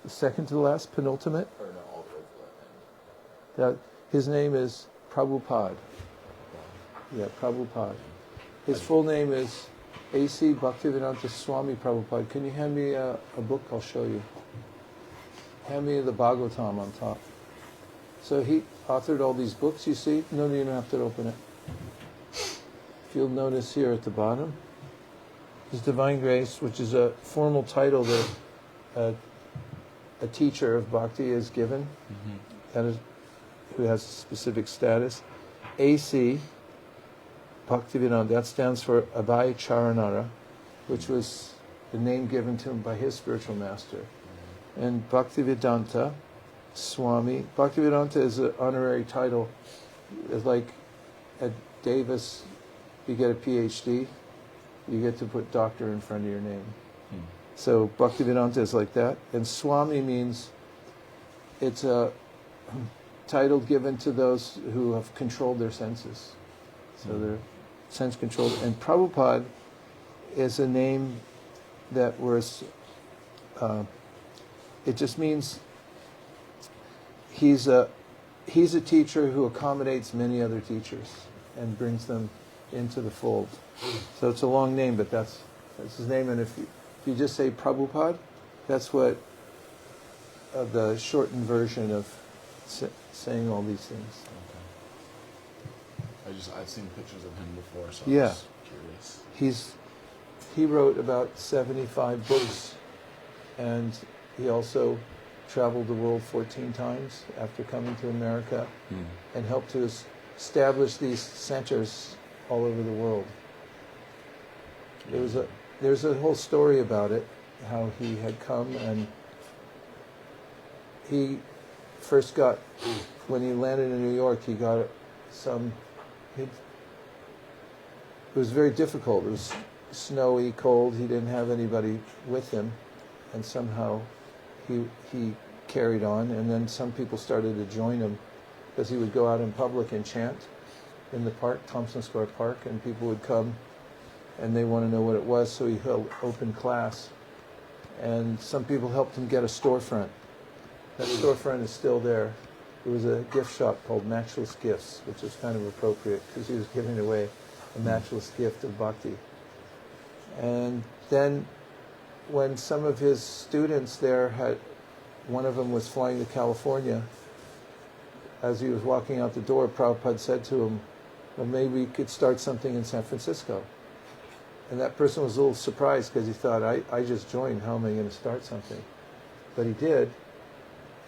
second to the last, penultimate. Or no, all the way to His name is Prabhupada. Yeah, Prabhupada. His full name is A.C. Bhaktivedanta Swami Prabhupada. Can you hand me a book? I'll show you. Hand me the Bhagavatam on top. So he authored all these books, you see? No, you don't have to open it. If you'll notice here at the bottom, His Divine Grace, which is a formal title that a teacher of bhakti is given, that is, who has a specific status. A.C. Bhaktivedanta, that stands for Abhay Charanara, which was the name given to him by his spiritual master. And Bhaktivedanta Swami, Bhaktivedanta is an honorary title. It's like at Davis, you get a PhD, you get to put doctor in front of your name. So Bhaktivedanta is like that. And Swami means it's a title given to those who have controlled their senses. So they're sense controlled. And Prabhupada is a name that was, it just means he's a teacher who accommodates many other teachers and brings them into the fold. So it's a long name, but that's his name. And if you just say Prabhupada, that's what the shortened version of saying all these things. Okay. I've seen pictures of him before, so Yeah. I was curious. He wrote about 75 books, and he also traveled the world 14 times after coming to America and helped to establish these centers all over the world. There's a whole story about it, how he had come, and he first got, when he landed in New York, he got it was very difficult. It was snowy, cold. He didn't have anybody with him, and somehow he carried on. And then some people started to join him because he would go out in public and chant in the park, Thompson Square Park, and people would come and they want to know what it was. So he held open class, and some people helped him get a storefront. That storefront is still there. It was a gift shop called Matchless Gifts, which is kind of appropriate because he was giving away a matchless gift of bhakti. And then when some of his students there one of them was flying to California, as he was walking out the door, Prabhupada said to him, well, maybe we could start something in San Francisco. And that person was a little surprised because he thought, I just joined, how am I going to start something? But he did.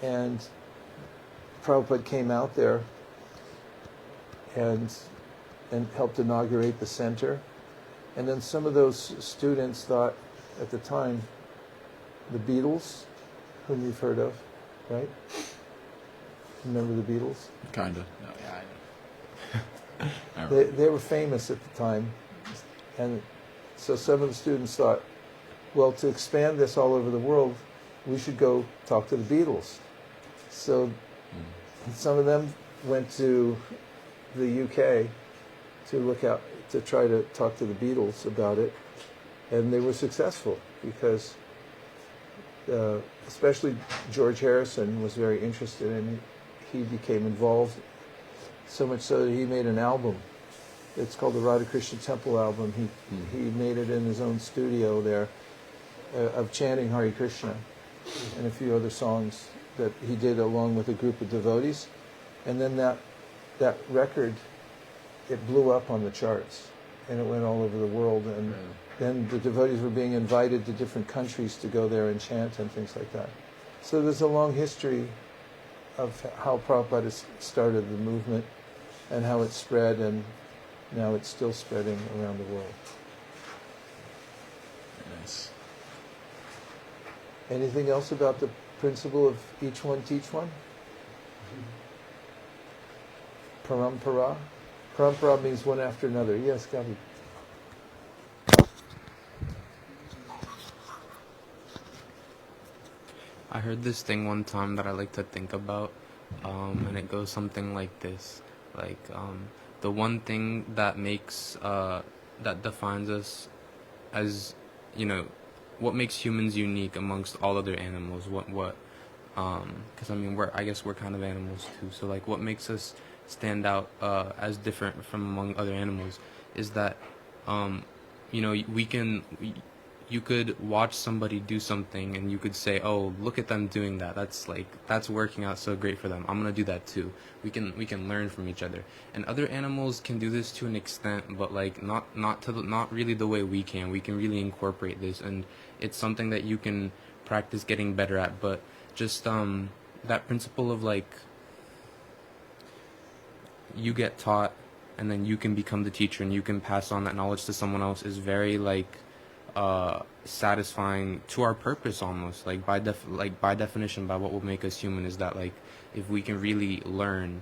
And Prabhupada came out there and helped inaugurate the center. And then some of those students thought at the time, the Beatles, whom you've heard of, right? Remember the Beatles? Kind of. No, yeah, I know. They were famous at the time. And so some of the students thought, well, to expand this all over the world, we should go talk to the Beatles. So some of them went to the UK to try to talk to the Beatles about it, and they were successful because especially George Harrison was very interested in it. He became involved, so much so that he made an album. It's called the Radha Krishna Temple album. He made it in his own studio there of chanting Hare Krishna and a few other songs that he did along with a group of devotees. And then that record, it blew up on the charts, and it went all over the world. And then the devotees were being invited to different countries to go there and chant and things like that. So there's a long history of how Prabhupada has started the movement and how it spread, and now it's still spreading around the world. Nice. Anything else about the principle of each one teach one? Parampara? Parampara means one after another. Yes, Gabi. I heard this thing one time that I like to think about, and it goes something like this. Like, the one thing that makes, that defines us as, what makes humans unique amongst all other animals, Because I mean, I guess we're kind of animals too. So like, what makes us stand out as different from among other animals is that, you know, you could watch somebody do something and you could say, oh, look at them doing that. That's working out so great for them. I'm gonna do that too. We can learn from each other. And other animals can do this to an extent, but like not really the way we can. We can really incorporate this, and it's something that you can practice getting better at. But just that principle of like, you get taught and then you can become the teacher and you can pass on that knowledge to someone else is very like satisfying to our purpose almost. Like by definition, by what will make us human is that like, if we can really learn,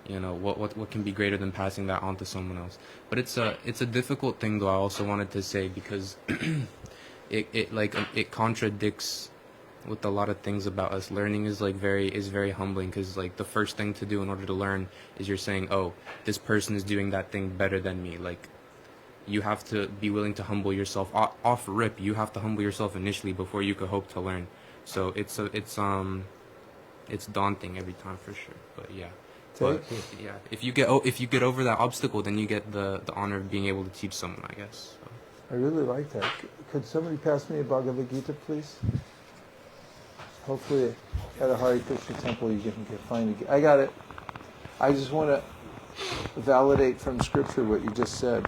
you know, what can be greater than passing that on to someone else. But it's a difficult thing though, I also wanted to say, because it contradicts with a lot of things about us. Learning is very humbling, because like the first thing to do in order to learn is you're saying, oh, this person is doing that thing better than me. Like, you have to be willing to humble yourself off rip. You have to humble yourself initially before you could hope to learn. So it's daunting every time for sure. But yeah. But yeah, if you get over that obstacle, then you get the honor of being able to teach someone, I guess. So. I really like that. Could somebody pass me a Bhagavad Gita, please? Hopefully at a Hare Krishna temple you can find it. I got it. I just want to validate from Scripture what you just said.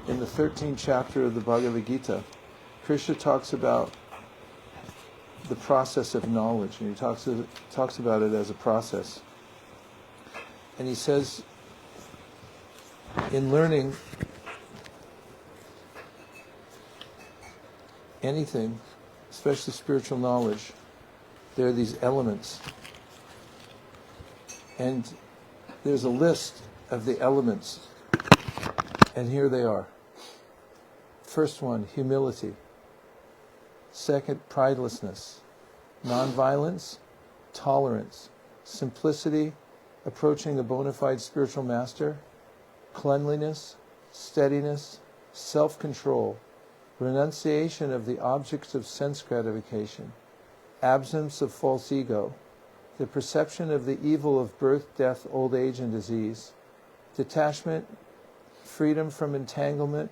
In the 13th chapter of the Bhagavad Gita, Krishna talks about the process of knowledge, and he talks about it as a process. And he says, in learning anything, especially spiritual knowledge, there are these elements. And there's a list of the elements, and here they are. First one, humility. Second, pridelessness. Nonviolence, tolerance. Simplicity, approaching a bona fide spiritual master. Cleanliness, steadiness, self-control. Renunciation of the objects of sense gratification. Absence of false ego. The perception of the evil of birth, death, old age, and disease. Detachment, freedom from entanglement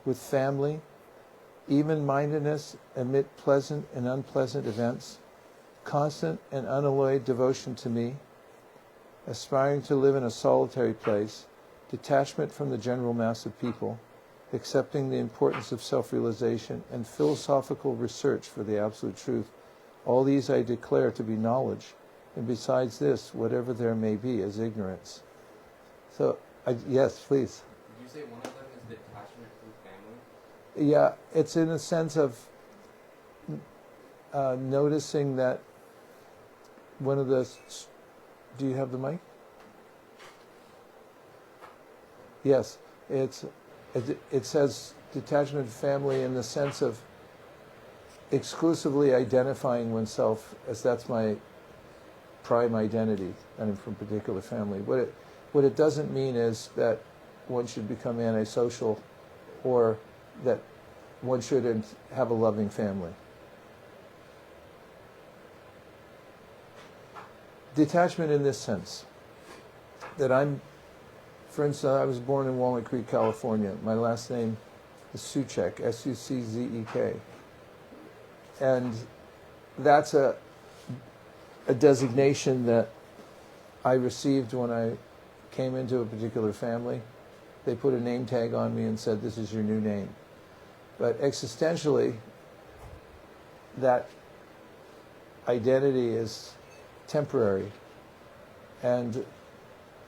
with family, even-mindedness amid pleasant and unpleasant events, constant and unalloyed devotion to me, aspiring to live in a solitary place, detachment from the general mass of people, accepting the importance of self-realization, and philosophical research for the absolute truth. All these I declare to be knowledge, and besides this, whatever there may be is ignorance. So, yes, please. Did you say one of them is detachment from family? Yeah, it's in a sense of noticing that one of the... Do you have the mic? Yes, it says detachment from family in the sense of exclusively identifying oneself as that's my prime identity, and I'm from a particular family. What it doesn't mean is that one should become antisocial or that one shouldn't have a loving family. Detachment in this sense, that for instance, I was born in Walnut Creek, California. My last name is Suchek, S-U-C-Z-E-K. And that's a designation that I received when I came into a particular family. They put a name tag on me and said, this is your new name. But existentially, that identity is temporary. And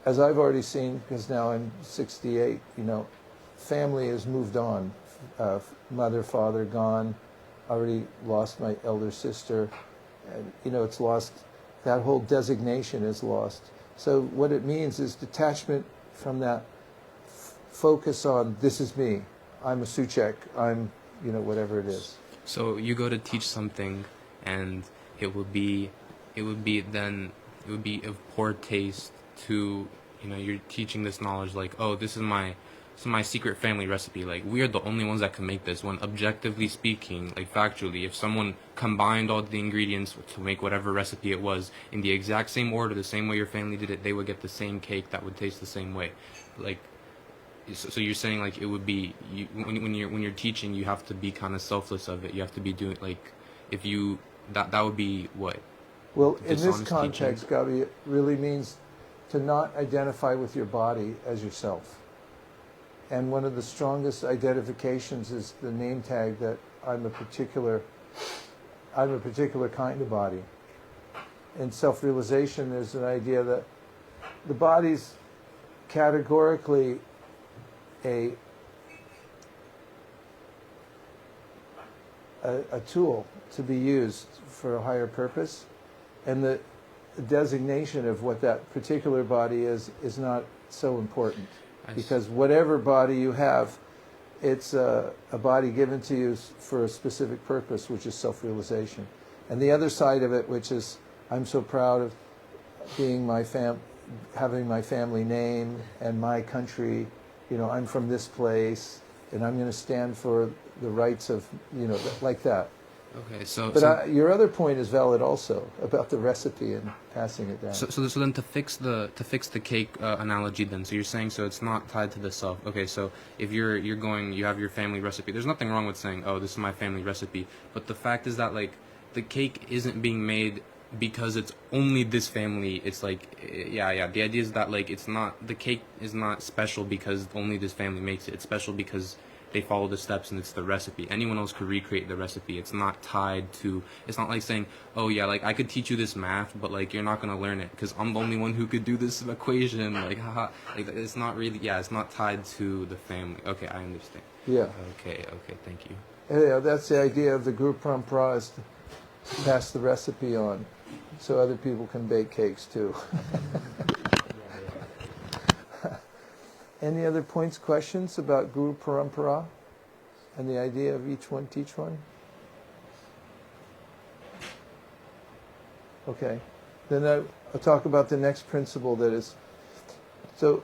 as I've already seen, because now I'm 68, family has moved on. Mother, father, gone. Already lost my elder sister. And, it's lost. That whole designation is lost. So what it means is detachment from that focus on, this is me. I'm a Suchek. I'm, whatever it is. So you go to teach something, and it would be of poor taste to, you're teaching this knowledge like, oh, this is my my secret family recipe. Like, we are the only ones that can make this. When objectively speaking, like factually, if someone combined all the ingredients to make whatever recipe it was in the exact same order, the same way your family did it, they would get the same cake that would taste the same way. Like, so you're saying like it would be when you're teaching, you have to be kind of selfless of it. You have to be doing like, if you that would be what. Well, in this Dishonest context, teaching. Gabi, it really means to not identify with your body as yourself. And one of the strongest identifications is the name tag that I'm a particular kind of body. In self-realization, there's an idea that the body's categorically a tool to be used for a higher purpose, and the designation of what that particular body is not so important, because whatever body you have, it's a body given to you for a specific purpose, which is self-realization. And the other side of it, which is I'm so proud of being having my family name and my country. I'm from this place, and I'm going to stand for the rights of, like that. Okay, so your other point is valid also about the recipe and passing it down. So then to fix the cake analogy, then, so you're saying, so it's not tied to the self. Okay, so if you have your family recipe. There's nothing wrong with saying, oh, this is my family recipe. But the fact is that like the cake isn't being made because it's only this family. It's like, yeah. The idea is that like the cake is not special because only this family makes it. It's special because they follow the steps and it's the recipe. Anyone else could recreate the recipe. It's not tied to, it's not like saying, oh yeah, like I could teach you this math, but like you're not going to learn it because I'm the only one who could do this equation. Like, haha. Like, it's not really, it's not tied to the family. Okay, I understand. Yeah. Okay, thank you. Yeah, that's the idea of the Guru Parampara, is to pass the recipe on so other people can bake cakes too. Any other points, questions about Guru Parampara and the idea of each one teach one? Okay. Then I'll talk about the next principle that is, so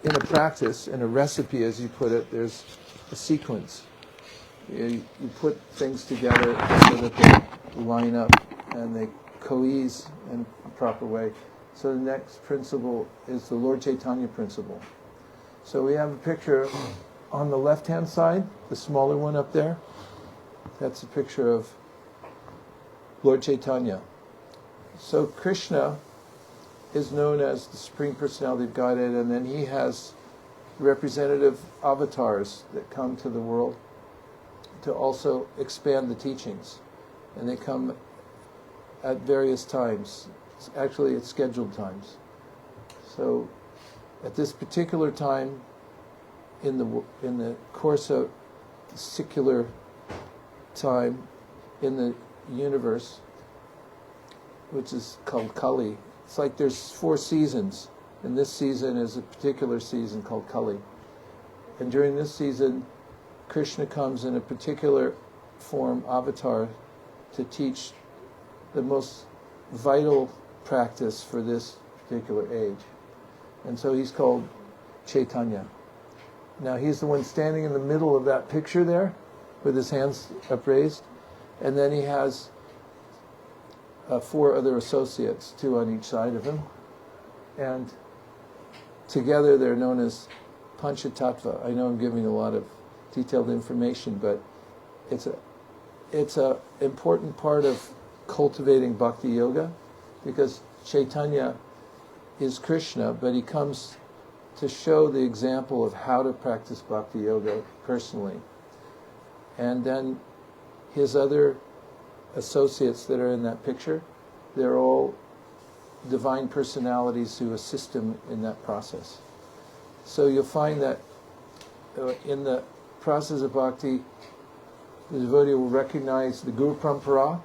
in a practice, in a recipe as you put it, there's a sequence. You put things together so that they line up and they coalesce in a proper way. So the next principle is the Lord Chaitanya principle. So we have a picture on the left-hand side, the smaller one up there. That's a picture of Lord Chaitanya. So Krishna is known as the Supreme Personality of Godhead, and then he has representative avatars that come to the world to also expand the teachings. And they come at various times. Actually, it's scheduled times. So at this particular time in the course of secular time in the universe, which is called Kali, it's like there's 4 seasons, and this season is a particular season called Kali. And during this season, Krishna comes in a particular form, avatar, to teach the most vital practice for this particular age. And so he's called Chaitanya. Now he's the one standing in the middle of that picture there, with his hands upraised, and then he has 4 other associates, 2 on each side of him, and together they're known as Panchatattva. I know I'm giving a lot of detailed information, but it's a important part of cultivating bhakti yoga, because Chaitanya is Krishna, but he comes to show the example of how to practice bhakti yoga personally. And then his other associates that are in that picture, they're all divine personalities who assist him in that process. So you'll find that in the process of bhakti, the devotee will recognize the Guru Parampara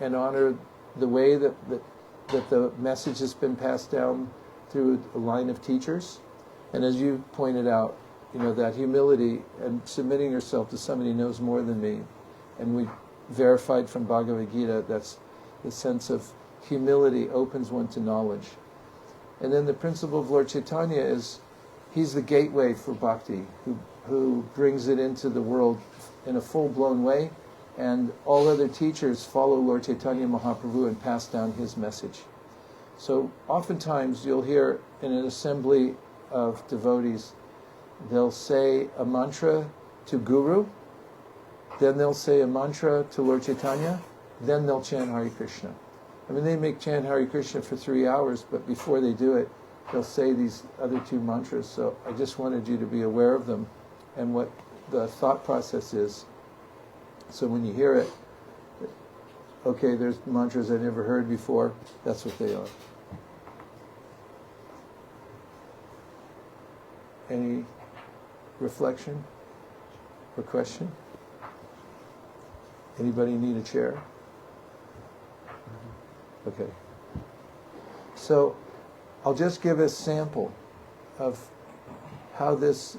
and honor the way that the message has been passed down through a line of teachers. And as you pointed out, that humility and submitting yourself to somebody who knows more than me. And we verified from Bhagavad Gita, that's the sense of humility opens one to knowledge. And then the principle of Lord Chaitanya is, he's the gateway for bhakti, who brings it into the world in a full-blown way, and all other teachers follow Lord Chaitanya Mahaprabhu and pass down his message. So oftentimes you'll hear in an assembly of devotees, they'll say a mantra to Guru, then they'll say a mantra to Lord Chaitanya, then they'll chant Hare Krishna. I mean, they may chant Hare Krishna for 3 hours, but before they do it, they'll say these other 2 mantras. So I just wanted you to be aware of them and what the thought process is. So when you hear it, okay, there's mantras I never heard before, that's what they are. Any reflection or question? Anybody need a chair? Okay. So I'll just give a sample of how this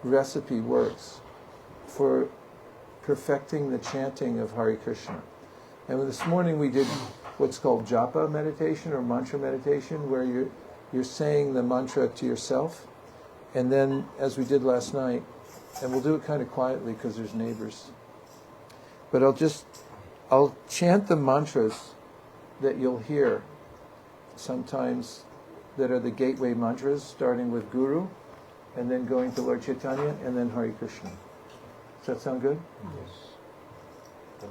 recipe works for perfecting the chanting of Hare Krishna. And this morning we did what's called japa meditation or mantra meditation, where you're saying the mantra to yourself. And then, as we did last night, and we'll do it kind of quietly because there's neighbors, but I'll chant the mantras that you'll hear sometimes that are the gateway mantras, starting with Guru, and then going to Lord Chaitanya, and then Hare Krishna. Does that sound good? Yes.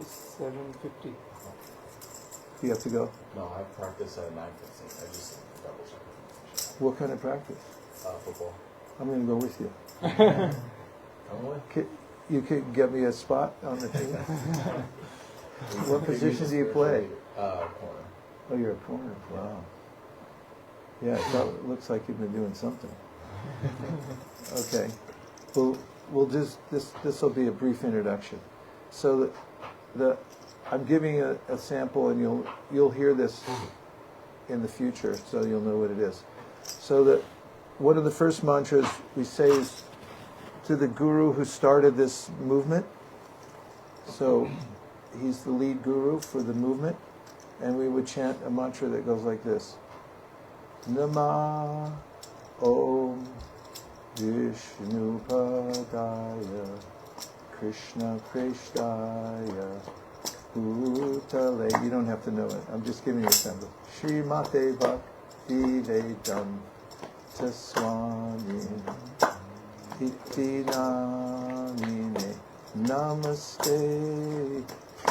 It's 7:50. You have to go? No, I practice at 9:15. I just double check. What kind of practice? Football. I'm going to go with you. Come away. You could get me a spot on the team? What position do you play? Corner. Oh, you're a corner. Wow. Yeah, it looks like you've been doing something. Okay. We'll just this will be a brief introduction. So I'm giving a sample, and you'll hear this in the future, so you'll know what it is. So one of the first mantras we say is to the Guru who started this movement. So he's the lead Guru for the movement, and we would chant a mantra that goes like this: Nama Om Vishnu Padaya Krishna Krishnaya Bhutale. You don't have to know it. I'm just giving you a sample. Srimate Bhakti Vedanta Swami Iti Namine Namaste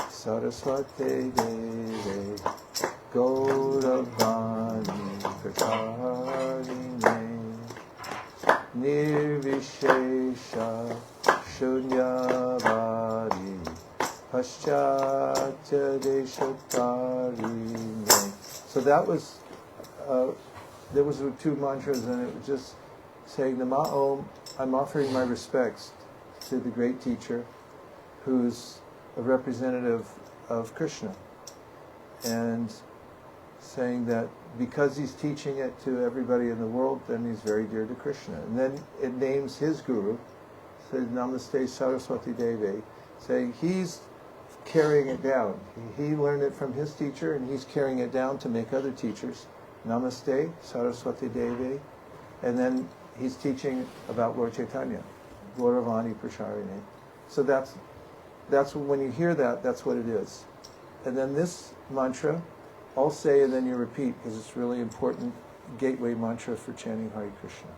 Saraswate Deve Gauravani Pracharine Nirvishesha Shunyavadi Paschatya Deshatarine. So that was there was 2 mantras, and it was just saying Nama Om. I'm offering my respects to the great teacher, who's a representative of Krishna, and saying that because he's teaching it to everybody in the world, then he's very dear to Krishna. And then it names his guru, says Namaste Saraswati Deve, saying he's carrying it down. He learned it from his teacher, and he's carrying it down to make other teachers. Namaste Saraswati Deve. And then he's teaching about Lord Chaitanya, Gauravani Pracharine. So that's when you hear that, that's what it is. And then this mantra, I'll say and then you repeat, because it's really important gateway mantra for chanting Hare Krishna.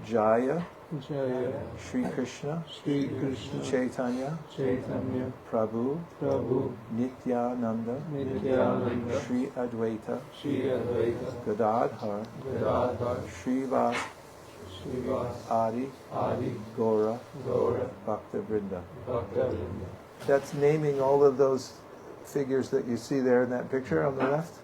Jaya Jaya Shri Krishna Shri Krishna Chaitanya Chaitanya Prabhu Prabhu Nityananda Nityananda Shri Advaita Shri Advaita Gadadhar Gadadhar Srivas Srivas Adi Adi Gora Gaura Bhakta Vrinda. Bhaktavinda. That's naming all of those figures that you see there in that picture on the left.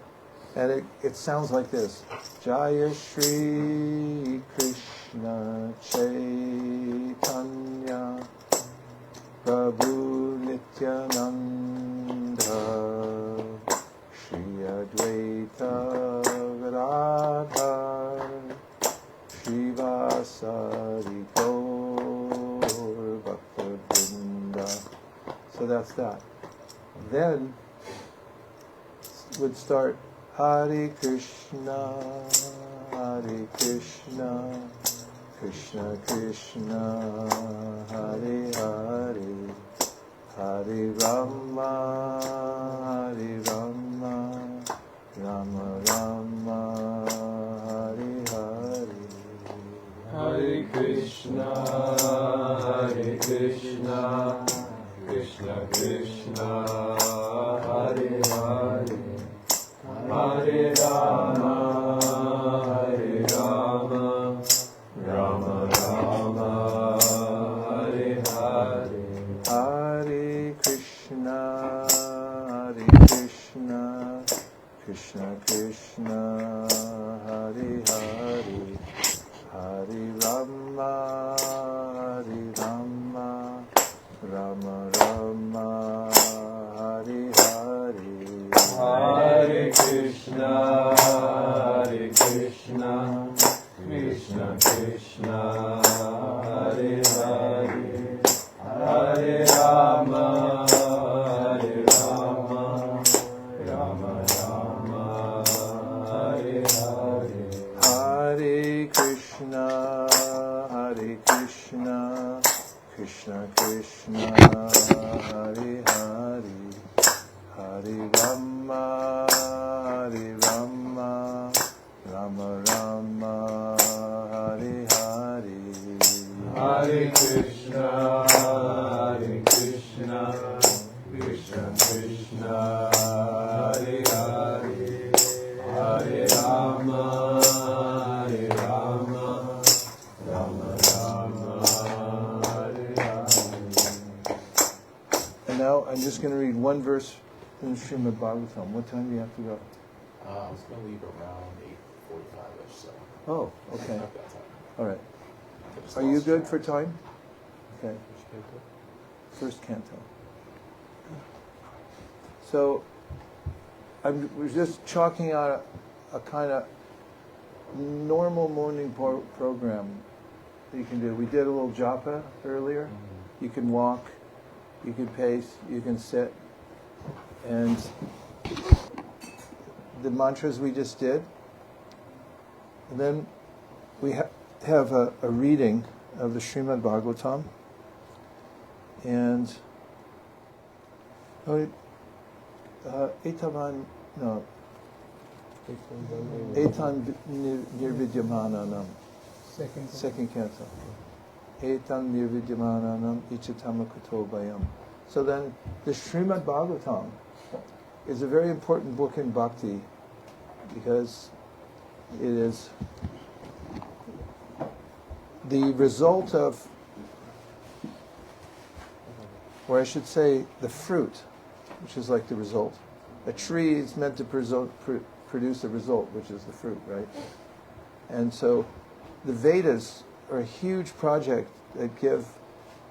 And it sounds like this. Jaya Shri Krishna Chaitanya Prabhu Nityananda Shri Advaita Gadadhar Srivasari Gaur Bhakta Vrinda. So that's that. Then would start Hare Krishna, Krishna Krishna, Hare Hare, Hare Rama, Rama Rama, Hare Hare. Hare Krishna, Krishna Krishna, Hare Hare, Hare Rama, Rama Rama, Hare Hare. Hare Krishna, Krishna Krishna, Hare Hare, Hare Rama, Rama Rama, Hare Hare. Hare Krishna, Krishna Krishna, Hare Hare, Hare Rama, Rama Rama, Hare Hare. Hare Krishna, Krishna Krishna, Hare Hare, Hare Rama, Rama Rama, Hare Hare. Hare Krishna, Krishna Krishna, Hare Hare, Hare Rama, Rama Rama, Hare Hare. And now I'm just going to read one verse in Srimad Bhagavatam. What time do you have to go? I was going to leave around 8:45ish, so Oh, okay. I've got time. All right. I just Are you lost good track. for time? Okay. First canto. So we're just chalking out a kind of normal morning program that you can do. We did a little japa earlier. You can walk, you can pace, you can sit. And the mantras we just did. And then we have a reading of the Srimad Bhagavatam. And Etan Nirvidyamananam. Second canto. Etan Nirvidyamananam Ichitamakuto Bayam. So then, the Srimad Bhagavatam is a very important book in bhakti because it is the result of, or I should say, the fruit, which is like the result. A tree is meant to produce a result, which is the fruit, right? And so the Vedas are a huge project that give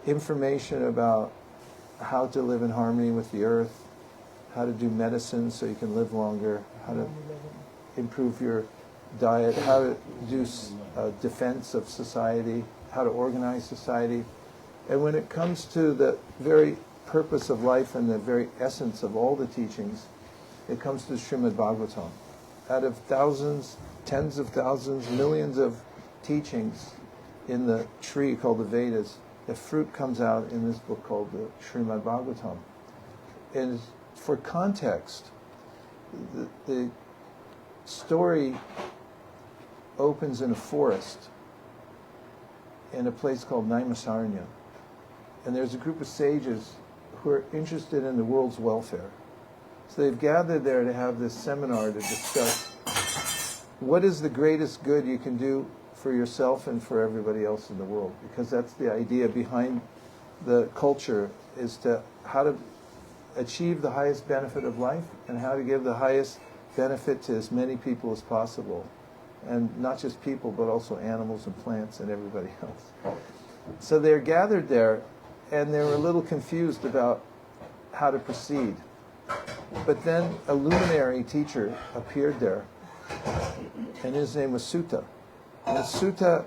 information about how to live in harmony with the earth, how to do medicine so you can live longer, how to improve your diet, how to do defense of society, how to organize society. And when it comes to the very purpose of life and the very essence of all the teachings, it comes to Srimad Bhagavatam. Out of thousands, tens of thousands, millions of teachings in the tree called the Vedas, the fruit comes out in this book called the Srimad Bhagavatam. And for context, the story opens in a forest in a place called Naimisaranya. And there's a group of sages who are interested in the world's welfare. So they've gathered there to have this seminar to discuss what is the greatest good you can do for yourself and for everybody else in the world. Because that's the idea behind the culture, is to how to achieve the highest benefit of life and how to give the highest benefit to as many people as possible. And not just people, but also animals and plants and everybody else. So they're gathered there, and they were a little confused about how to proceed. But then a luminary teacher appeared there, and his name was Sutta. And Sutta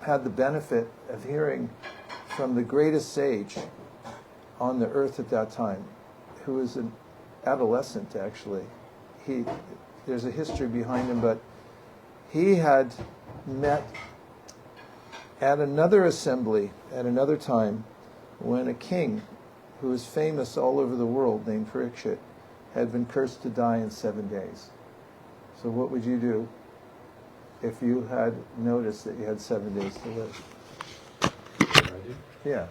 had the benefit of hearing from the greatest sage on the earth at that time, who was an adolescent actually. there's a history behind him, but he had met at another assembly at another time when a king who is famous all over the world named Parikshit had been cursed to die in 7 days. So what would you do if you had noticed that you had 7 days to live? What do I do? Yeah.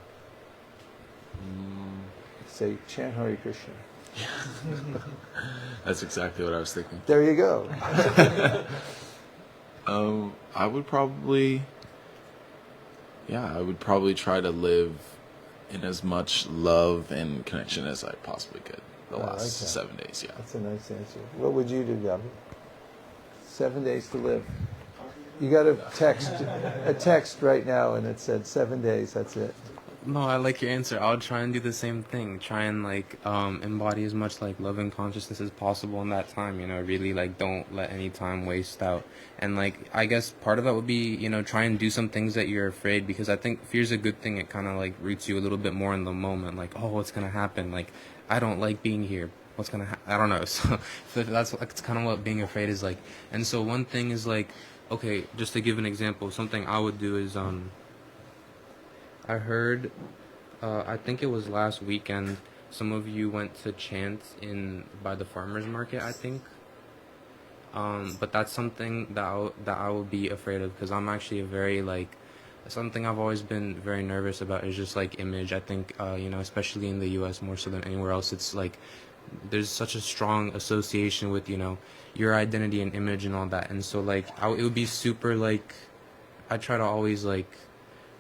Say, chant Hare Krishna. That's exactly what I was thinking. There you go. I would probably try to live in as much love and connection as I possibly could the I like last that. 7 days, yeah. That's a nice answer. What would you do, Gabi? 7 days to live. You got a text right now, and it said 7 days. That's it. No, I like your answer. I would try and do the same thing. Try and embody as much love and consciousness as possible in that time. Really don't let any time waste out. And I guess part of that would be try and do some things that you're afraid, because I think fear's a good thing. It kind of roots you a little bit more in the moment. Oh, what's gonna happen? I don't like being here. What's gonna I don't know. So that's kind of what being afraid is like. And so one thing is okay, just to give an example, something I would do is I heard, I think it was last weekend, some of you went to chant by the farmer's market, I think. But that's something that I would be afraid of, because I'm actually something I've always been very nervous about is just image. I think, especially in the U.S. more so than anywhere else, it's there's such a strong association with, your identity and image and all that. And so it would be super I try to always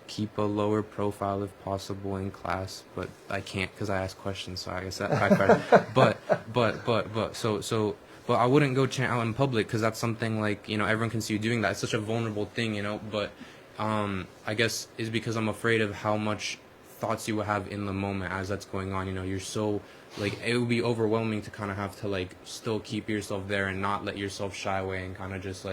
keep a lower profile if possible in class, but I can't because I ask questions, so I guess that backfired. but I wouldn't go chant out in public, because that's something everyone can see you doing that. It's such a vulnerable thing, but I guess it's because I'm afraid of how much thoughts you will have in the moment as that's going on. You're so it would be overwhelming to kind of have to still keep yourself there and not let yourself shy away and kind of just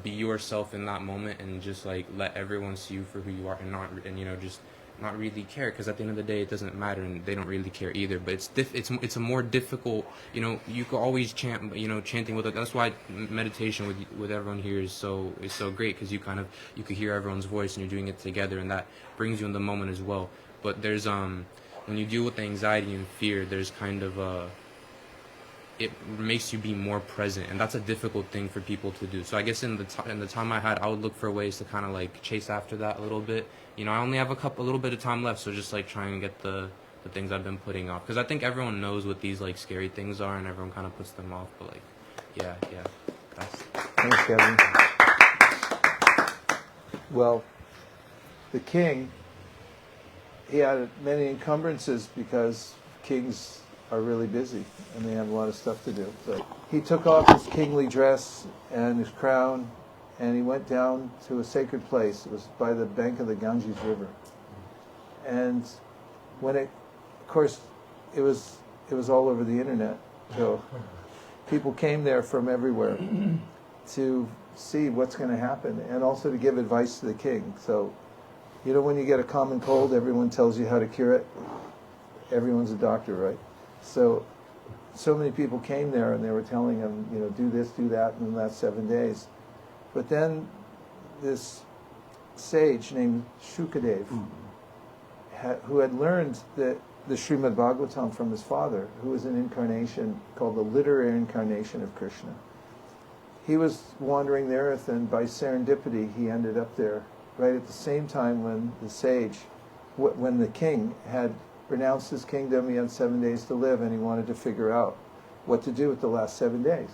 be yourself in that moment, and just let everyone see you for who you are, and just not really care, because at the end of the day it doesn't matter, and they don't really care either. But it's a more difficult, you can always chant, chanting with it. That's why meditation with everyone here is so great, because you could hear everyone's voice and you're doing it together, and that brings you in the moment as well. But there's when you deal with anxiety and fear, there's kind of it makes you be more present, and that's a difficult thing for people to do. So I guess in the time I had, I would look for ways to kind of chase after that a little bit. I only have a little bit of time left, so just try and get the things I've been putting off, because I think everyone knows what these scary things are, and everyone kind of puts them off. But yeah, Thanks, Kevin. Well, the king, he had many encumbrances because kings are really busy and they have a lot of stuff to do. But he took off his kingly dress and his crown, and he went down to a sacred place. It was by the bank of the Ganges River. And of course, it was all over the internet. So people came there from everywhere to see what's going to happen, and also to give advice to the king. So, when you get a common cold, everyone tells you how to cure it. Everyone's a doctor, right? So many people came there, and they were telling him, do this, do that in the last 7 days. But then this sage named Shukadev, who had learned the Srimad Bhagavatam from his father, who was an incarnation called the literary incarnation of Krishna. He was wandering the earth, and by serendipity he ended up there right at the same time when the sage, when the king had renounced his kingdom. He had 7 days to live, and he wanted to figure out what to do with the last 7 days.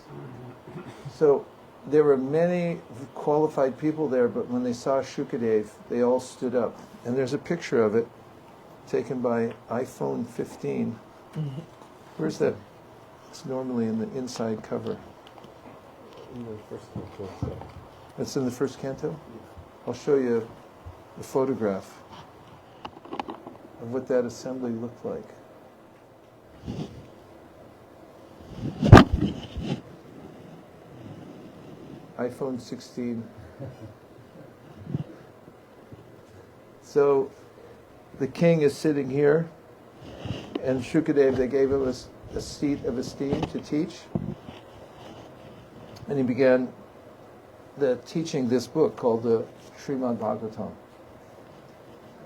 So there were many qualified people there, but when they saw Shukadev, they all stood up. And there's a picture of it taken by iPhone 15. Where's that? It's normally in the inside cover. In the first canto. It's in the first canto? I'll show you the photograph of what that assembly looked like. iPhone 16. So the king is sitting here, and Shukadev, they gave him a seat of esteem to teach. And he began teaching this book called the Srimad Bhagavatam.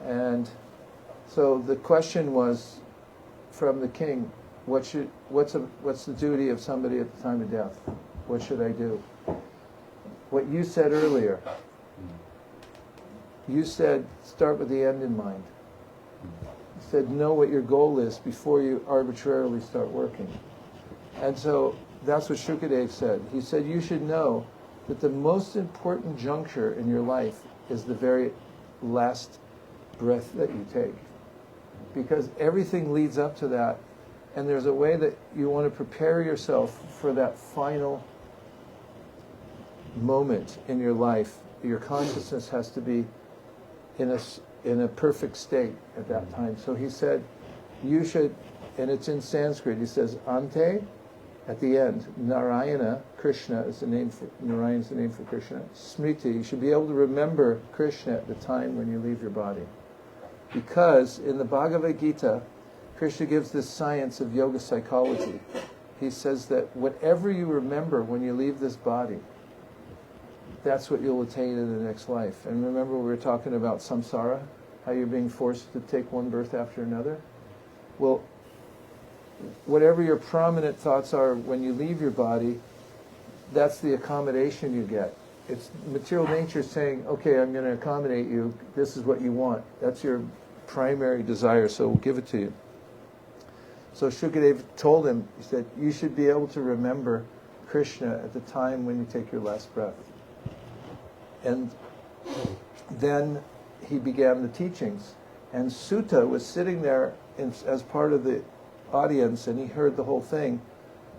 And so the question was from the king, what's the duty of somebody at the time of death? What should I do? What you said earlier, you said start with the end in mind. You said know what your goal is before you arbitrarily start working. And so that's what Shukadev said. He said you should know that the most important juncture in your life is the very last breath that you take. Because everything leads up to that, and there's a way that you want to prepare yourself for that final moment in your life. Your consciousness has to be in a perfect state at that time. So he said, you should, and it's in Sanskrit, he says, Ante, at the end, Narayana, Krishna is the name for, Narayana is the name for Krishna. Smriti, you should be able to remember Krishna at the time when you leave your body. Because in the Bhagavad Gita, Krishna gives this science of yoga psychology. He says that whatever you remember when you leave this body, that's what you'll attain in the next life. And remember we were talking about samsara, how you're being forced to take one birth after another? Well, whatever your prominent thoughts are when you leave your body, that's the accommodation you get. It's material nature saying, okay, I'm going to accommodate you. This is what you want. That's your primary desire, so we'll give it to you. So Shukadev told him, he said, you should be able to remember Krishna at the time when you take your last breath. And then he began the teachings. And Sutta was sitting there as part of the audience, and he heard the whole thing.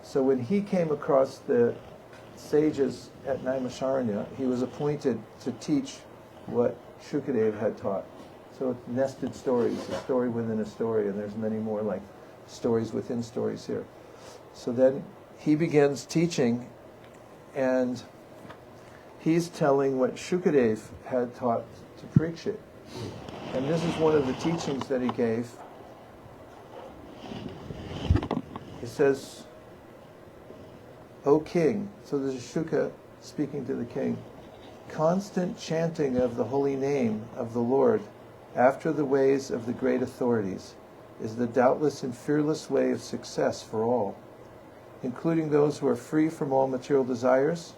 So when he came across the sages at Naimisharanya, he was appointed to teach what Shukadev had taught. So it's nested stories, a story within a story, and there's many more like stories within stories here. So then he begins teaching, and he's telling what Shukadev had taught to Parikshit. And this is one of the teachings that he gave. He says, O king, so this is Shuka speaking to the king, constant chanting of the holy name of the Lord after the ways of the great authorities is the doubtless and fearless way of success for all, including those who are free from all material desires,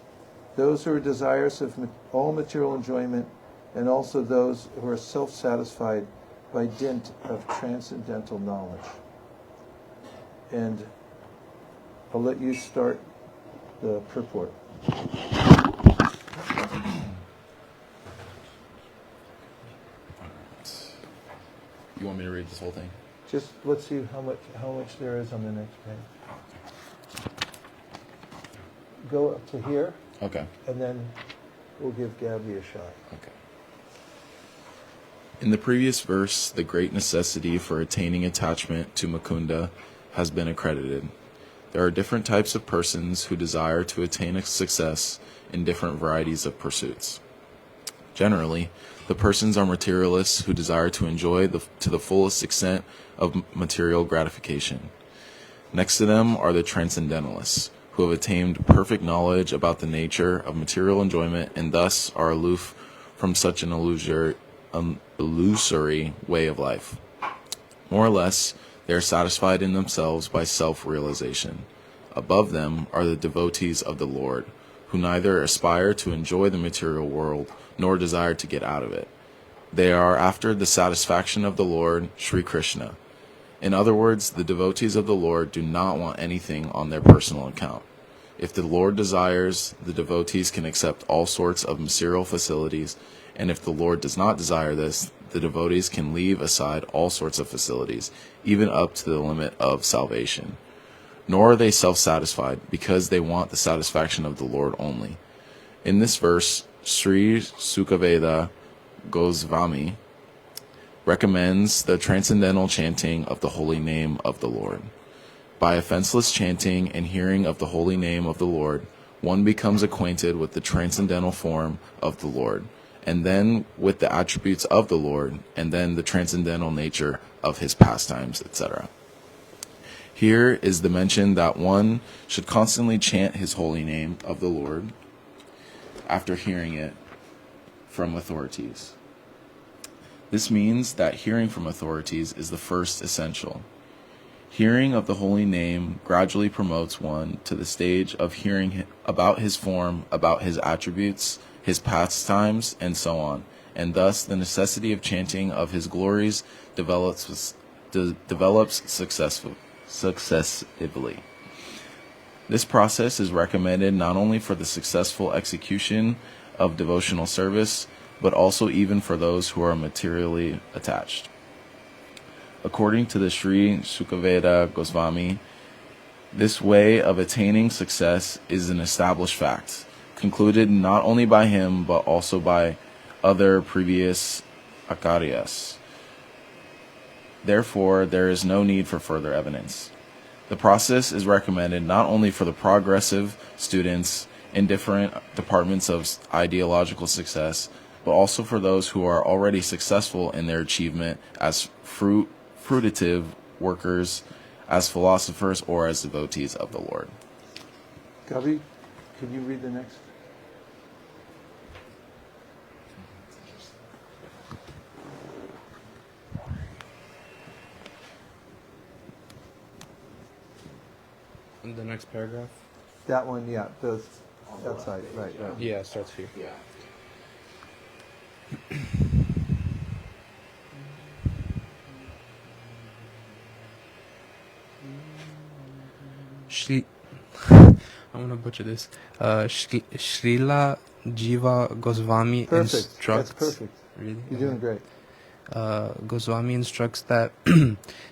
those who are desirous of all material enjoyment, and also those who are self-satisfied by dint of transcendental knowledge. And I'll let you start the purport. You want me to read this whole thing? Just let's see how much there is on the next page. Go up to here, Okay. and then we'll give Gabby a shot. Okay. In the previous verse, the great necessity for attaining attachment to Mukunda has been accredited. There are different types of persons who desire to attain a success in different varieties of pursuits. Generally, the persons are materialists who desire to enjoy to the fullest extent of material gratification. Next to them are the transcendentalists, who have attained perfect knowledge about the nature of material enjoyment and thus are aloof from such an illusory way of life. More or less, they are satisfied in themselves by self-realization. Above them are the devotees of the Lord, who neither aspire to enjoy the material world nor desire to get out of it. They are after the satisfaction of the Lord, Sri Krishna. In other words, the devotees of the Lord do not want anything on their personal account. If the Lord desires, the devotees can accept all sorts of material facilities, and if the Lord does not desire this, the devotees can leave aside all sorts of facilities, even up to the limit of salvation. Nor are they self-satisfied, because they want the satisfaction of the Lord only. In this verse, Sri Sukaveda Goswami recommends the transcendental chanting of the holy name of the Lord. By offenseless chanting and hearing of the holy name of the Lord, one becomes acquainted with the transcendental form of the Lord, and then with the attributes of the Lord, and then the transcendental nature of his pastimes, etc. Here is the mention that one should constantly chant his holy name of the Lord after hearing it from authorities. This means that hearing from authorities is the first essential. Hearing of the holy name gradually promotes one to the stage of hearing about his form, about his attributes, his pastimes, and so on, and thus the necessity of chanting of his glories develops successively. This process is recommended not only for the successful execution of devotional service, but also even for those who are materially attached. According to the Sri Sukaveda Goswami, this way of attaining success is an established fact, concluded not only by him but also by other previous acharyas. Therefore, there is no need for further evidence. The process is recommended not only for the progressive students in different departments of ideological success, but also for those who are already successful in their achievement as fruitative workers, as philosophers, or as devotees of the Lord. Gabi, can you read the next? The next paragraph? That one, yeah, that side, right. Yeah, it starts here. Yeah. I'm gonna butcher this. Srila Jiva Goswami Perfect, instructs. that's perfect. Really? You're doing great. Goswami instructs that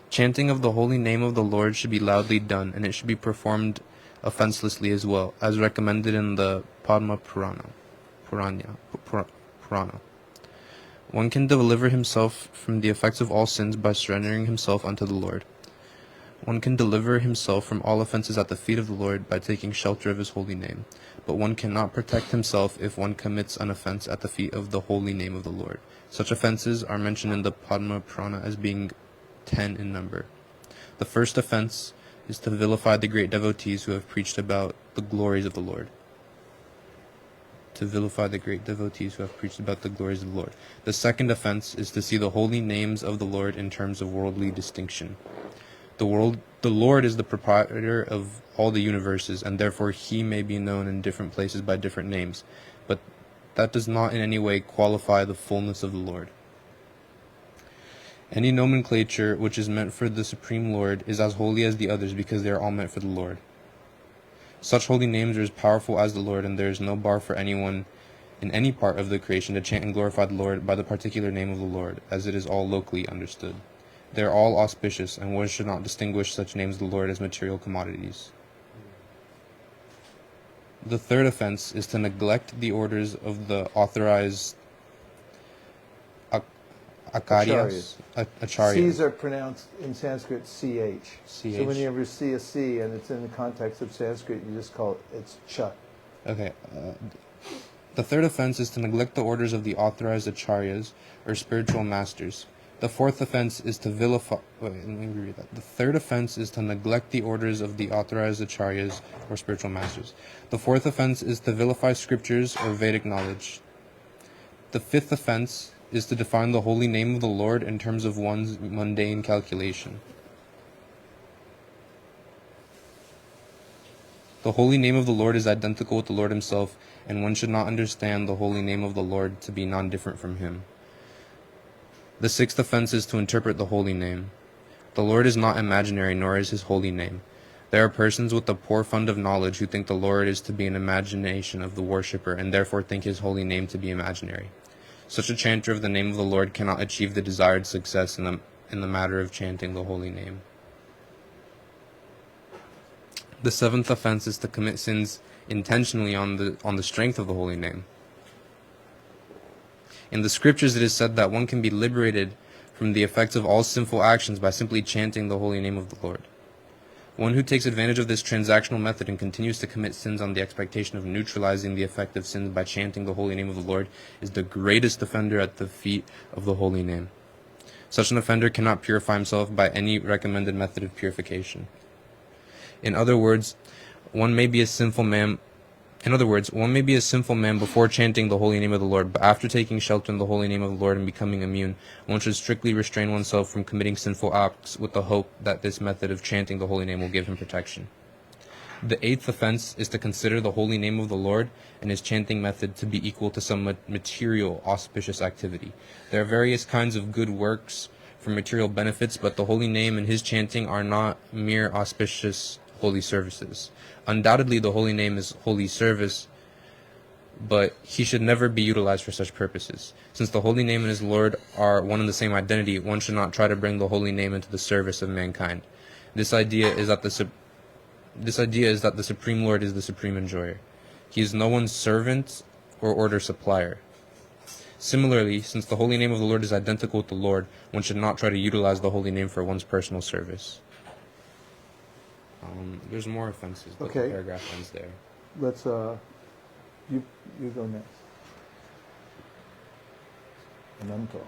chanting of the holy name of the Lord should be loudly done, and it should be performed offenselessly as well, as recommended in the Padma Purana. One can deliver himself from the effects of all sins by surrendering himself unto the Lord. One can deliver himself from all offenses at the feet of the Lord by taking shelter of his holy name, but one cannot protect himself if one commits an offense at the feet of the holy name of the Lord. Such offenses are mentioned in the Padma Purana as being 10 in number. The first offense is to vilify the great devotees who have preached about the glories of the Lord. To vilify the great devotees who have preached about the glories of the Lord. The second offense is to see the holy names of the Lord in terms of worldly distinction. The Lord is the proprietor of all the universes, and therefore he may be known in different places by different names, but that does not in any way qualify the fullness of the Lord. Any nomenclature which is meant for the Supreme Lord is as holy as the others because they are all meant for the Lord. Such holy names are as powerful as the Lord, and there is no bar for anyone in any part of the creation to chant and glorify the Lord by the particular name of the Lord, as it is all locally understood. They are all auspicious, and one should not distinguish such names of the Lord as material commodities. The third offense is to neglect the orders of the authorized acharyas. C's are pronounced in Sanskrit CH. CH. So when you ever see a C and it's in the context of Sanskrit, you just call it's cha. Okay. The third offense is to neglect the orders of the authorized acharyas, or spiritual masters. The fourth offense is to vilify... Wait, let me reread that. The third offense is to neglect the orders of the authorized acharyas, or spiritual masters. The fourth offense is to vilify scriptures or Vedic knowledge. The fifth offense is to define the holy name of the Lord in terms of one's mundane calculation. The holy name of the Lord is identical with the Lord himself, and one should not understand the holy name of the Lord to be non-different from him. The sixth offense is to interpret the holy name. The Lord is not imaginary, nor is his holy name. There are persons with a poor fund of knowledge who think the Lord is to be an imagination of the worshipper, and therefore think his holy name to be imaginary. Such a chanter of the name of the Lord cannot achieve the desired success in the matter of chanting the holy name. The seventh offense is to commit sins intentionally on the strength of the holy name. In the scriptures it is said that one can be liberated from the effects of all sinful actions by simply chanting the holy name of the Lord. One who takes advantage of this transactional method and continues to commit sins on the expectation of neutralizing the effect of sins by chanting the holy name of the Lord is the greatest offender at the feet of the holy name. Such an offender cannot purify himself by any recommended method of purification. In other words, one may be a sinful man before chanting the holy name of the Lord, but after taking shelter in the holy name of the Lord and becoming immune, one should strictly restrain oneself from committing sinful acts with the hope that this method of chanting the holy name will give him protection. The 8th offense is to consider the holy name of the Lord and his chanting method to be equal to some material auspicious activity. There are various kinds of good works for material benefits, but the holy name and his chanting are not mere auspicious holy services. Undoubtedly, the holy name is holy service, but he should never be utilized for such purposes. Since the holy name and his Lord are one and the same identity, one should not try to bring the holy name into the service of mankind. This idea is that the Supreme Lord is the supreme enjoyer. He is no one's servant or order supplier. Similarly, since the holy name of the Lord is identical with the Lord, one should not try to utilize the holy name for one's personal service. There's more offenses, but Okay. the paragraph ends there. Let's, you go next. Ananto.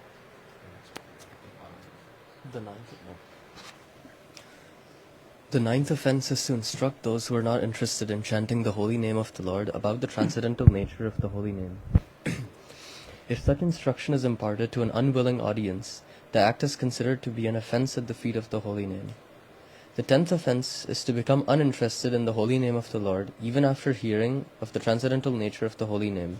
The ninth offense is to instruct those who are not interested in chanting the holy name of the Lord about the transcendental nature of the holy name. If such instruction is imparted to an unwilling audience, the act is considered to be an offense at the feet of the holy name. The 10th offense is to become uninterested in the holy name of the Lord, even after hearing of the transcendental nature of the holy name.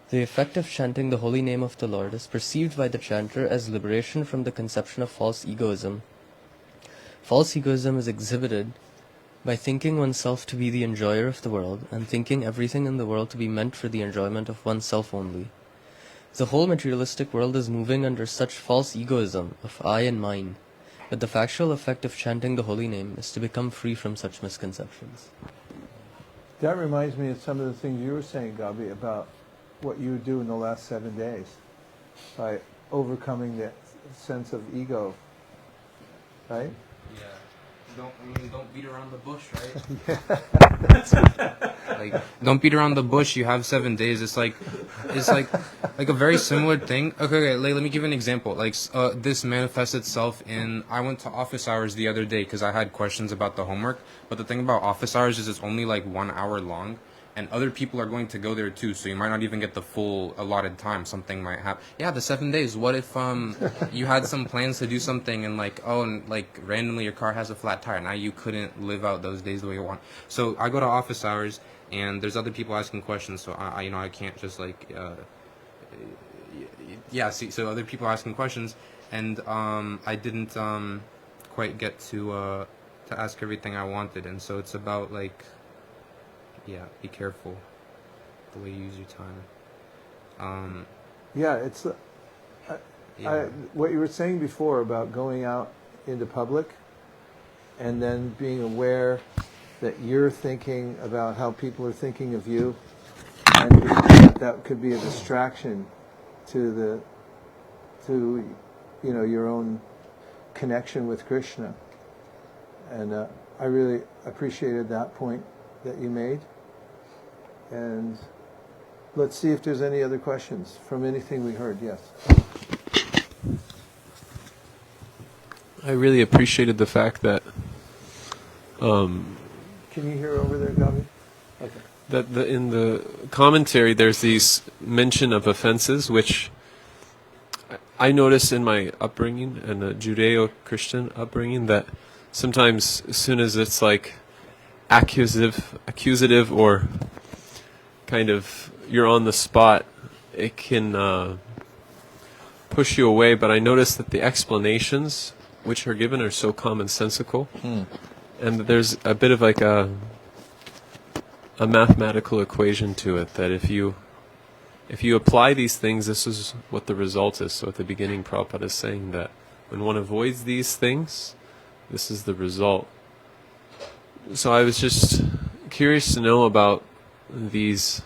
The effect of chanting the holy name of the Lord is perceived by the chanter as liberation from the conception of false egoism. False egoism is exhibited by thinking oneself to be the enjoyer of the world and thinking everything in the world to be meant for the enjoyment of oneself only. The whole materialistic world is moving under such false egoism of I and mine, but the factual effect of chanting the holy name is to become free from such misconceptions. That reminds me of some of the things you were saying, Gabi, about what you would do in the last 7 days by overcoming that sense of ego, right? Yeah. Don't beat around the bush, right? Like, don't beat around the bush. You have 7 days. It's like a very similar thing. Okay, let me give you an example. Like, this manifests itself in, I went to office hours the other day because I had questions about the homework. But the thing about office hours is it's only like 1 hour long. And other people are going to go there too, so you might not even get the full allotted time. Something might happen. Yeah, the 7 days. What if you had some plans to do something and randomly your car has a flat tire. Now you couldn't live out those days the way you want. So I go to office hours and there's other people asking questions. So I can't just so other people asking questions and I didn't quite get to ask everything I wanted, and so it's about be careful the way you use your time. What you were saying before about going out into public and then being aware that you're thinking about how people are thinking of you, and that could be a distraction to your own connection with Krishna. And I really appreciated that point that you made. And let's see if there's any other questions from anything we heard. Yes. I really appreciated the fact that Can you hear over there, Gabi? Okay. in the commentary there's these mention of offenses, which I notice in my upbringing and the Judeo-Christian upbringing, that sometimes as soon as it's like accusative or kind of you're on the spot, it can push you away. But I notice that the explanations which are given are so commonsensical, and that there's a bit of like a mathematical equation to it, that if you apply these things, this is what the result is. So at the beginning, Prabhupada is saying that when one avoids these things, this is the result. So I was just curious to know about these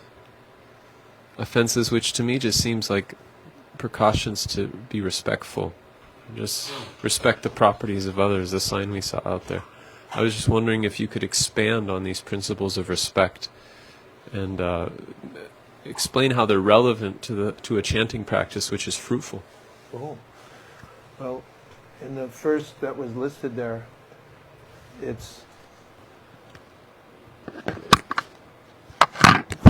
offenses, which to me just seems like precautions to be respectful. Just respect the properties of others, the sign we saw out there. I was just wondering if you could expand on these principles of respect and explain how they're relevant to a chanting practice which is fruitful. Oh. Well, in the first that was listed there, it's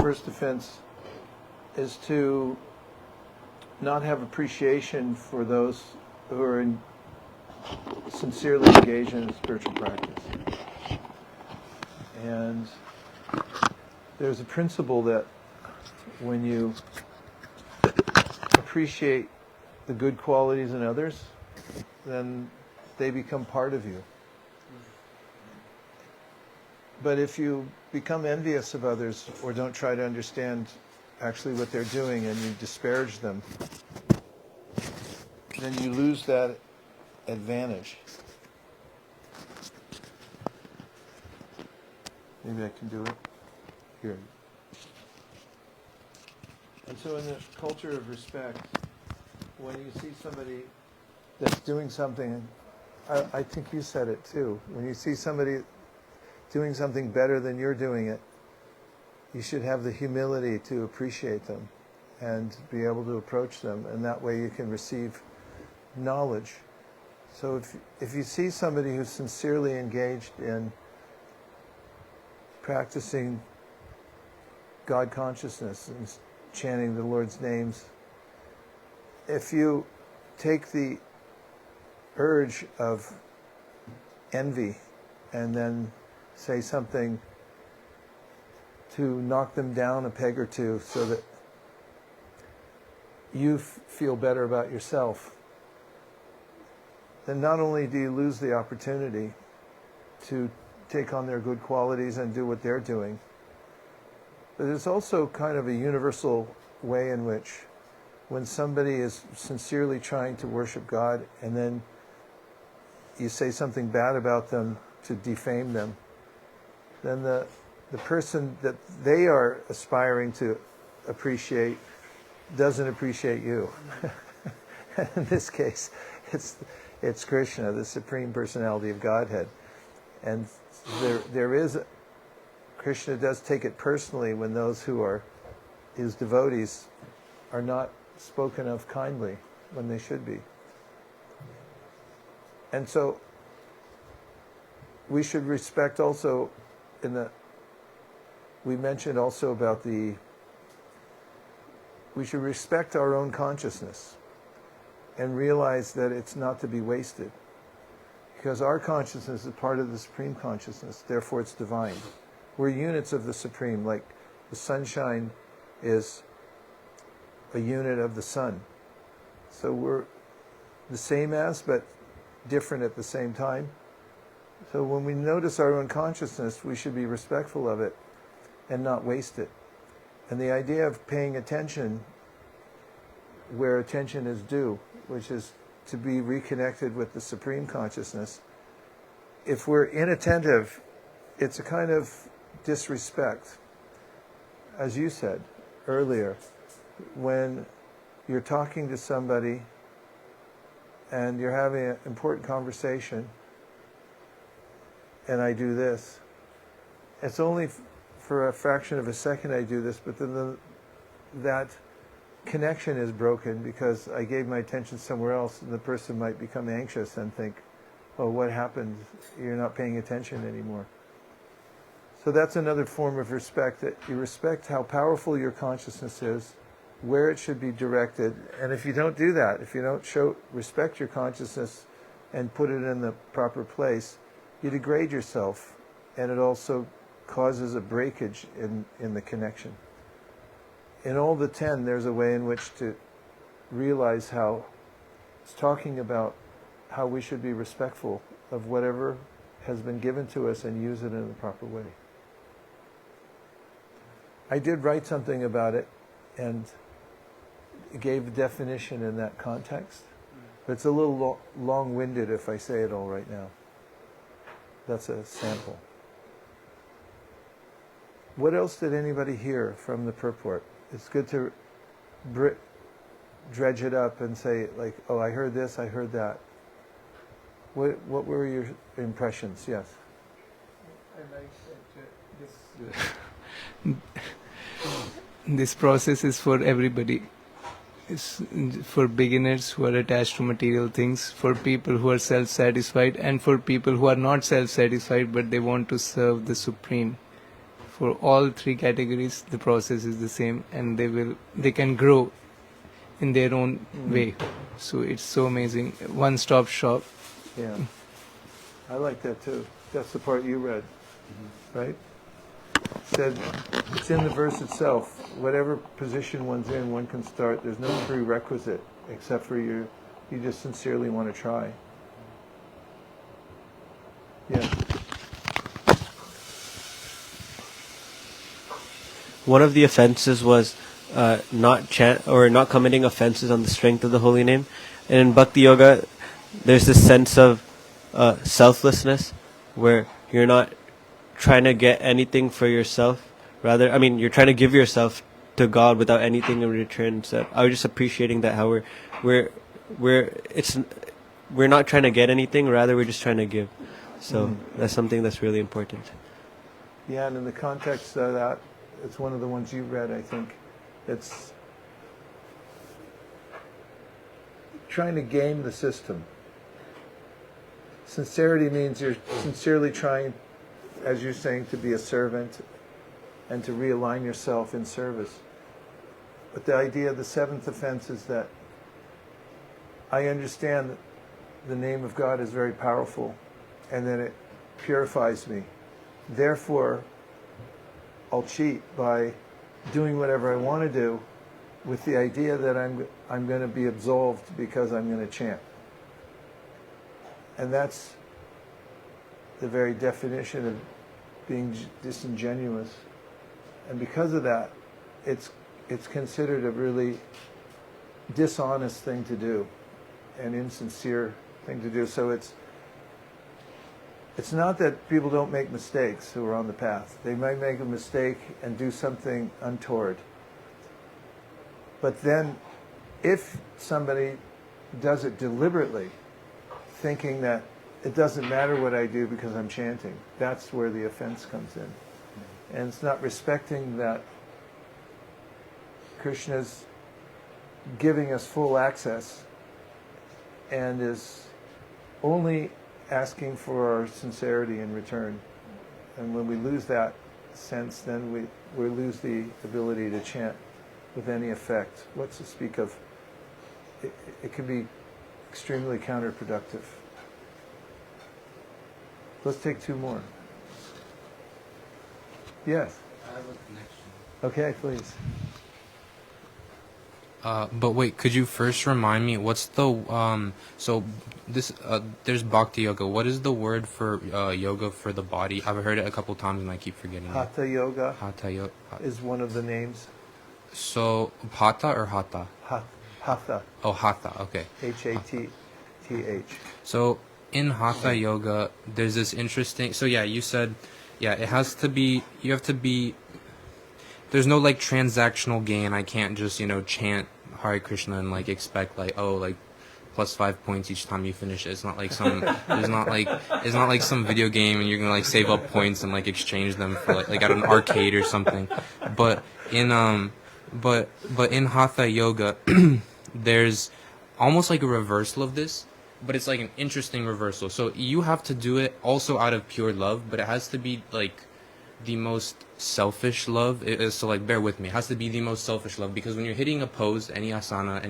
first offense is to not have appreciation for those who are sincerely engaged in spiritual practice. And there's a principle that when you appreciate the good qualities in others, then they become part of you. But if you become envious of others or don't try to understand actually what they're doing and you disparage them, then you lose that advantage. Maybe I can do it here. And so in the culture of respect, when you see somebody that's doing something, I think you said it too, when you see somebody doing something better than you're doing it, you should have the humility to appreciate them and be able to approach them, and that way you can receive knowledge. So if you see somebody who's sincerely engaged in practicing God consciousness and chanting the Lord's names, if you take the urge of envy and then say something to knock them down a peg or two so that you feel better about yourself, then not only do you lose the opportunity to take on their good qualities and do what they're doing, but it's also kind of a universal way in which when somebody is sincerely trying to worship God and then you say something bad about them to defame them, then the person that they are aspiring to appreciate doesn't appreciate you. In this case, it's Krishna, the Supreme Personality of Godhead. And Krishna does take it personally when those who are his devotees are not spoken of kindly when they should be. And so we should respect also we mentioned also about we should respect our own consciousness and realize that it's not to be wasted. Because our consciousness is part of the Supreme Consciousness, therefore it's divine. We're units of the Supreme, like the sunshine is a unit of the sun. So we're the same as, but different at the same time. So when we notice our own consciousness, we should be respectful of it and not waste it. And the idea of paying attention where attention is due, which is to be reconnected with the Supreme Consciousness, if we're inattentive, it's a kind of disrespect. As you said earlier, when you're talking to somebody and you're having an important conversation, and I do this, it's only for a fraction of a second I do this, but then that connection is broken because I gave my attention somewhere else, and the person might become anxious and think, oh, what happened? You're not paying attention anymore. So that's another form of respect, that you respect how powerful your consciousness is, where it should be directed, and if you don't do that, if you don't respect your consciousness and put it in the proper place, you degrade yourself, and it also causes a breakage in the connection. In all the 10, there's a way in which to realize how it's talking about how we should be respectful of whatever has been given to us and use it in the proper way. I did write something about it and gave a definition in that context, but it's a little long-winded if I say it all right now. That's a sample. What else did anybody hear from the purport? It's good to dredge it up and say, like, oh, I heard this, I heard that. What were your impressions? Yes. I like that this process is for everybody. It's for beginners who are attached to material things, for people who are self-satisfied, and for people who are not self-satisfied but they want to serve the Supreme. For all three categories, the process is the same, and they can grow in their own way. So it's so amazing. One-stop shop. Yeah. I like that too. That's the part you read, right? Said it's in the verse itself. Whatever position one's in, one can start. There's no prerequisite except for you just sincerely want to try. Yeah. One of the offenses was not committing offenses on the strength of the holy name. And in Bhakti Yoga, there's this sense of selflessness, where you're not trying to get anything for yourself. Rather, I mean, you're trying to give yourself to God without anything in return. So I was just appreciating that, how we're not trying to get anything. Rather, we're just trying to give. So that's something that's really important. Yeah, and in the context of that, it's one of the ones you read, I think. It's trying to game the system. Sincerity means you're sincerely trying, as you're saying, to be a servant and to realign yourself in service. But the idea of the seventh offense is that I understand that the name of God is very powerful and that it purifies me. Therefore, I'll cheat by doing whatever I want to do with the idea that I'm going to be absolved because I'm going to chant. And that's the very definition of being disingenuous. And because of that, it's considered a really dishonest thing to do, an insincere thing to do. So it's not that people don't make mistakes who are on the path. They might make a mistake and do something untoward. But then if somebody does it deliberately, thinking that it doesn't matter what I do because I'm chanting, that's where the offense comes in. And it's not respecting that Krishna's giving us full access and is only asking for our sincerity in return. And when we lose that sense, then we lose the ability to chant with any effect. What's to speak of? It can be extremely counterproductive. Let's take two more. Yes. I have a connection. Okay, please. But wait, could you first remind me what's the there's Bhakti Yoga. What is the word for yoga for the body? I've heard it a couple times and I keep forgetting it. Hatha yoga Hatha yoga is one of the names. So Hatha or Hatha? Hatha. Oh, Hatha. Okay. H-A-T-H. So in Hatha yoga, there's this interesting. So yeah, you said, yeah, it has to be. You have to be. There's no like transactional gain. I can't just chant Hare Krishna and like expect like plus 5 points each time you finish it. It's not like some. It's not like some video game and you're gonna like save up points and like exchange them for like at an arcade or something. But in Hatha yoga, there's almost like a reversal of this, but it's like an interesting reversal. So you have to do it also out of pure love, but it has to be like the most selfish love. So like bear with me. It has to be the most selfish love, because when you're hitting a pose, any asana,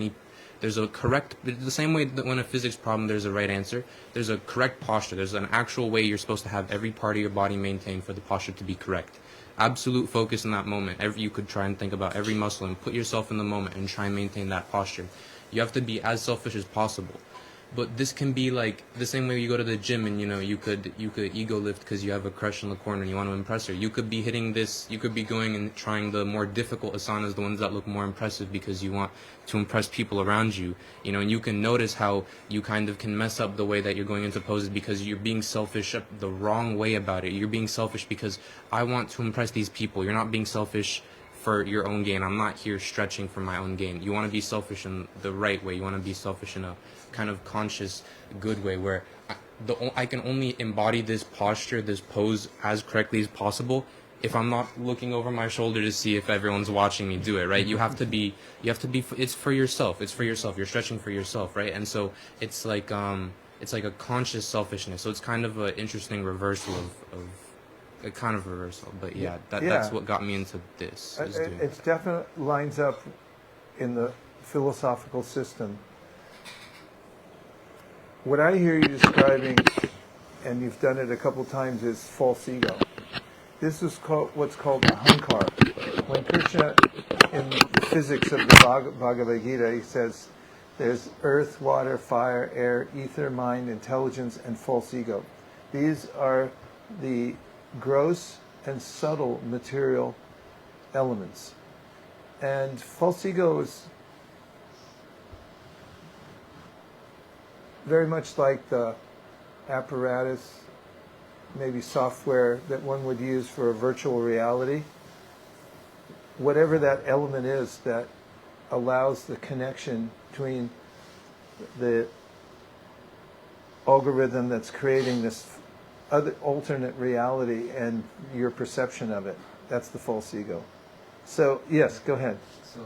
there's a correct, the same way that when a physics problem there's a right answer, there's a correct posture. There's an actual way you're supposed to have every part of your body maintained for the posture to be correct. Absolute focus in that moment. You could try and think about every muscle and put yourself in the moment and try and maintain that posture. You have to be as selfish as possible. But this can be like the same way you go to the gym and you could ego lift because you have a crush in the corner and you want to impress her. You could be hitting this. You could be going and trying the more difficult asanas, the ones that look more impressive because you want to impress people around you. And you can notice how you kind of can mess up the way that you're going into poses because you're being selfish the wrong way about it. You're being selfish because I want to impress these people. You're not being selfish for your own gain. I'm not here stretching for my own gain. You want to be selfish in the right way. You want to be selfish in a kind of conscious, good way where I can only embody this posture, this pose as correctly as possible if I'm not looking over my shoulder to see if everyone's watching me do it, right? You have to be, it's for yourself. It's for yourself. You're stretching for yourself, right? And so it's like a conscious selfishness. So it's kind of an interesting reversal of a kind of reversal, but yeah, Yeah. that's what got me into this. Is doing It definitely lines up in the philosophical system. What I hear you describing, and you've done it a couple times, is false ego. This is what's called ahankar. When Krishna, in the physics of the Bhagavad Gita, he says there's earth, water, fire, air, ether, mind, intelligence, and false ego. These are the gross and subtle material elements. And false ego is very much like the apparatus, maybe software that one would use for a virtual reality. Whatever that element is that allows the connection between the algorithm that's creating this other alternate reality and your perception of it. That's the false ego. So, yes, go ahead. So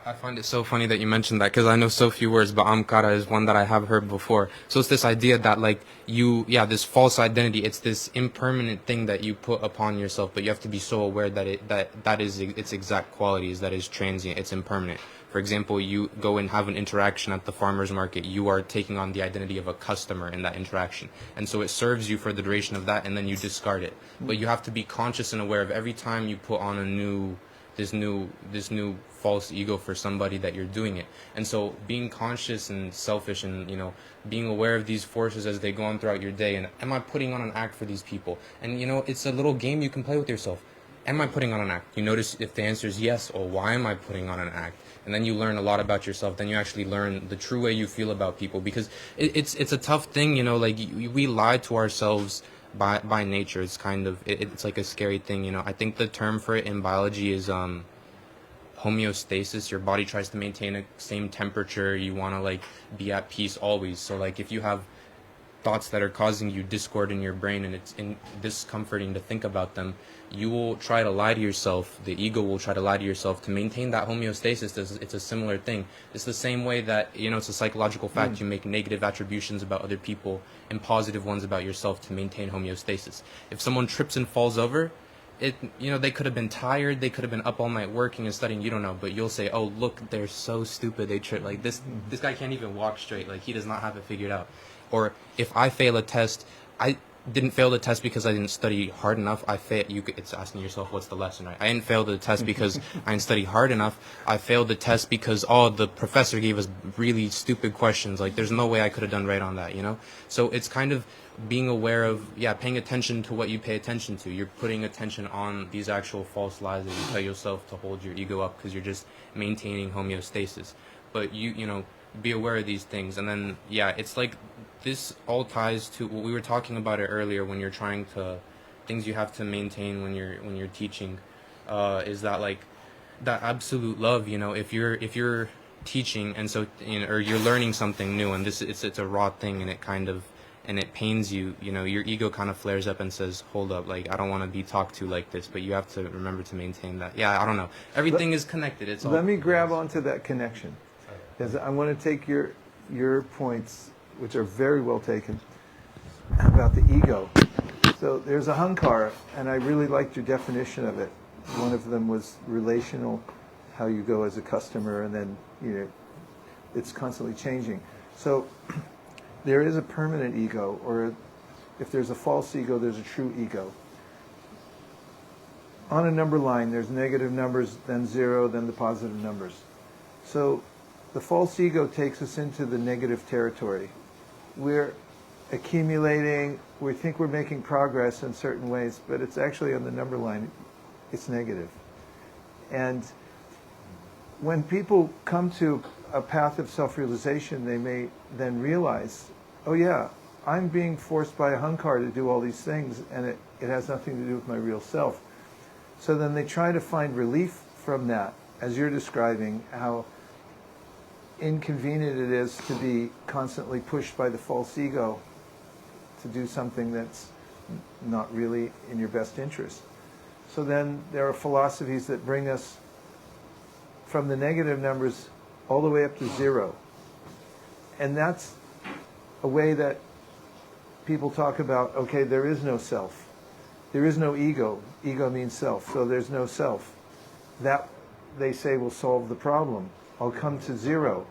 I find it so funny that you mentioned that, because I know so few words, but Amkara is one that I have heard before. So it's this idea that like this false identity, it's this impermanent thing that you put upon yourself, but you have to be so aware that that is its exact qualities, that is transient, it's impermanent. For example, you go and have an interaction at the farmer's market, you are taking on the identity of a customer in that interaction. And so it serves you for the duration of that, and then you discard it. But you have to be conscious and aware of every time you put on this new false ego for somebody, that you're doing it. And so being conscious and selfish and, being aware of these forces as they go on throughout your day, and am I putting on an act for these people? And, it's a little game you can play with yourself. Am I putting on an act? You notice if the answer is yes, or why am I putting on an act? And then you learn a lot about yourself. Then you actually learn the true way you feel about people, because it's a tough thing, we lie to ourselves by nature. It's kind of, it's like a scary thing, I think the term for it in biology is homeostasis. Your body tries to maintain a same temperature. You want to be at peace always. So if you have thoughts that are causing you discord in your brain, and it's discomforting to think about them, you will try to lie to yourself. The ego will try to lie to yourself to maintain that homeostasis. It's a similar thing. It's the same way that, it's a psychological fact. You make negative attributions about other people and positive ones about yourself to maintain homeostasis. If someone trips and falls over, they could have been tired, they could have been up all night working and studying, you don't know, but you'll say, oh, look, they're so stupid, they trip. This guy can't even walk straight, he does not have it figured out. Or if I fail a test, I didn't fail the test because I didn't study hard enough. It's asking yourself, what's the lesson, right? I didn't fail the test because I didn't study hard enough. I failed the test because, the professor gave us really stupid questions. There's no way I could have done right on that, So it's kind of being aware of, paying attention to what you pay attention to. You're putting attention on these actual false lies that you tell yourself to hold your ego up, because you're just maintaining homeostasis. But be aware of these things. And then, it's this all ties to what we were talking about it earlier, when you're trying to, things you have to maintain when you're teaching, is that that absolute love, if you're teaching, and so, or you're learning something new, and it's a raw thing, and it pains you, your ego kind of flares up and says, hold up, I don't want to be talked to like this, but you have to remember to maintain that. I don't know. Everything is connected. It's all. Let me grab onto that connection, because I want to take your points, which are very well taken, about the ego. So there's ahankara, and I really liked your definition of it. One of them was relational, how you go as a customer, and then, it's constantly changing. So there is a permanent ego, or if there's a false ego, there's a true ego. On a number line, there's negative numbers, then zero, then the positive numbers. So the false ego takes us into the negative territory. We're accumulating, we think we're making progress in certain ways, but it's actually on the number line, it's negative. And when people come to a path of self-realization, they may then realize, oh yeah, I'm being forced by ahankara to do all these things, and it has nothing to do with my real self. So then they try to find relief from that, as you're describing, how inconvenient it is to be constantly pushed by the false ego to do something that's not really in your best interest. So then there are philosophies that bring us from the negative numbers all the way up to zero. And that's a way that people talk about, okay, there is no self. There is no ego. Ego means self, so there's no self. That, they say, will solve the problem. I'll come to zero.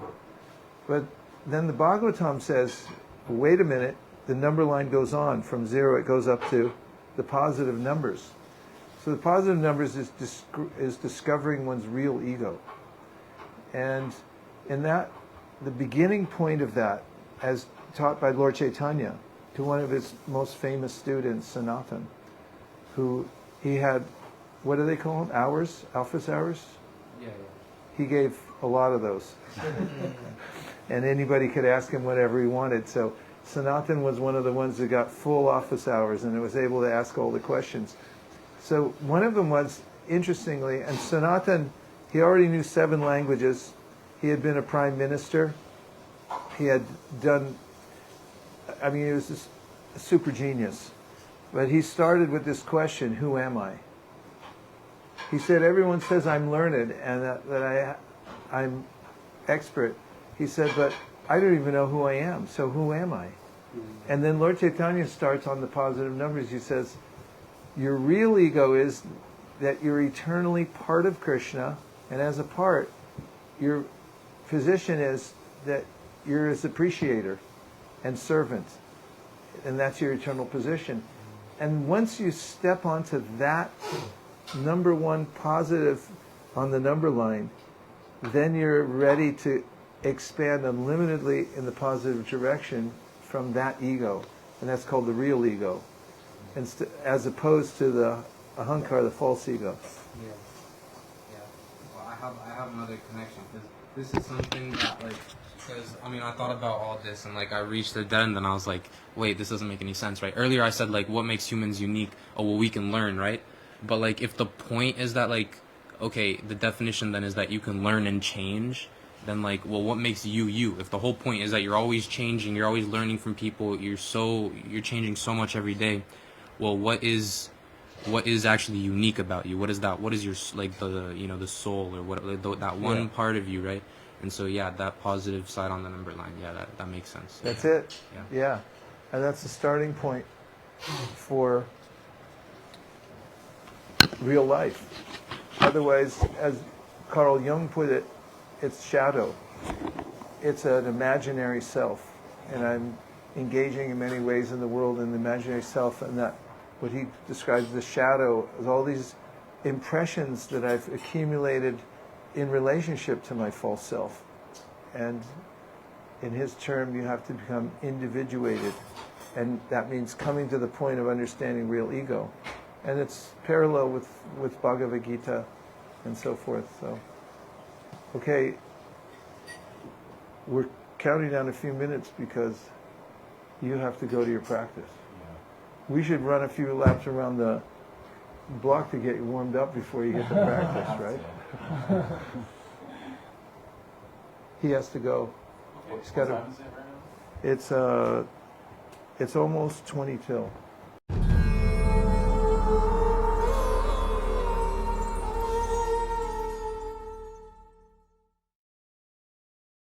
But then the Bhagavatam says, wait a minute, the number line goes on. From zero, it goes up to the positive numbers. So the positive numbers is discovering one's real ego. And in that, the beginning point of that, as taught by Lord Chaitanya to one of his most famous students, Sanatan, who he had, what do they call them? Hours? Alphas hours? Yeah. He gave a lot of those. And anybody could ask him whatever he wanted. So Sanatan was one of the ones that got full office hours and was able to ask all the questions. So one of them was, interestingly, and Sanatan, he already knew 7 languages. He had been a prime minister. He had done, I mean, he was just a super genius. But he started with this question, who am I? He said, everyone says I'm learned and that I'm expert. He said, but I don't even know who I am, so who am I? And then Lord Chaitanya starts on the positive numbers. He says, your real ego is that you're eternally part of Krishna, and as a part, your position is that you're his appreciator and servant, and that's your eternal position. And once you step onto that number one positive on the number line, then you're ready to expand unlimitedly in the positive direction from that ego, and that's called the real ego, and as opposed to the ahankar, the false ego. Yeah. Well, I have another connection because this is something that because I mean I thought about all this and I reached the dead end and I was like, wait, this doesn't make any sense, right? Earlier I said what makes humans unique? Oh, well, we can learn, right? But if the point is that okay, the definition then is that you can learn and change, then well, what makes you you? If the whole point is that you're always changing, you're always learning from people, you're changing so much every day, well, what is actually unique about you? What is that? What is your the soul or what that one part of you, right? And so that positive side on the number line, that makes sense. That's it. Yeah, and that's the starting point for real life. Otherwise, as Carl Jung put it, it's shadow. It's an imaginary self, and I'm engaging in many ways in the world in the imaginary self, and that what he describes the shadow is all these impressions that I've accumulated in relationship to my false self. And in his term, you have to become individuated, and that means coming to the point of understanding real ego. And it's parallel with Bhagavad Gita and so forth. So, okay, we're counting down a few minutes because you have to go to your practice. We should run a few laps around the block to get you warmed up before you get to practice, right? He has to go. He's got to. It's almost 20 till.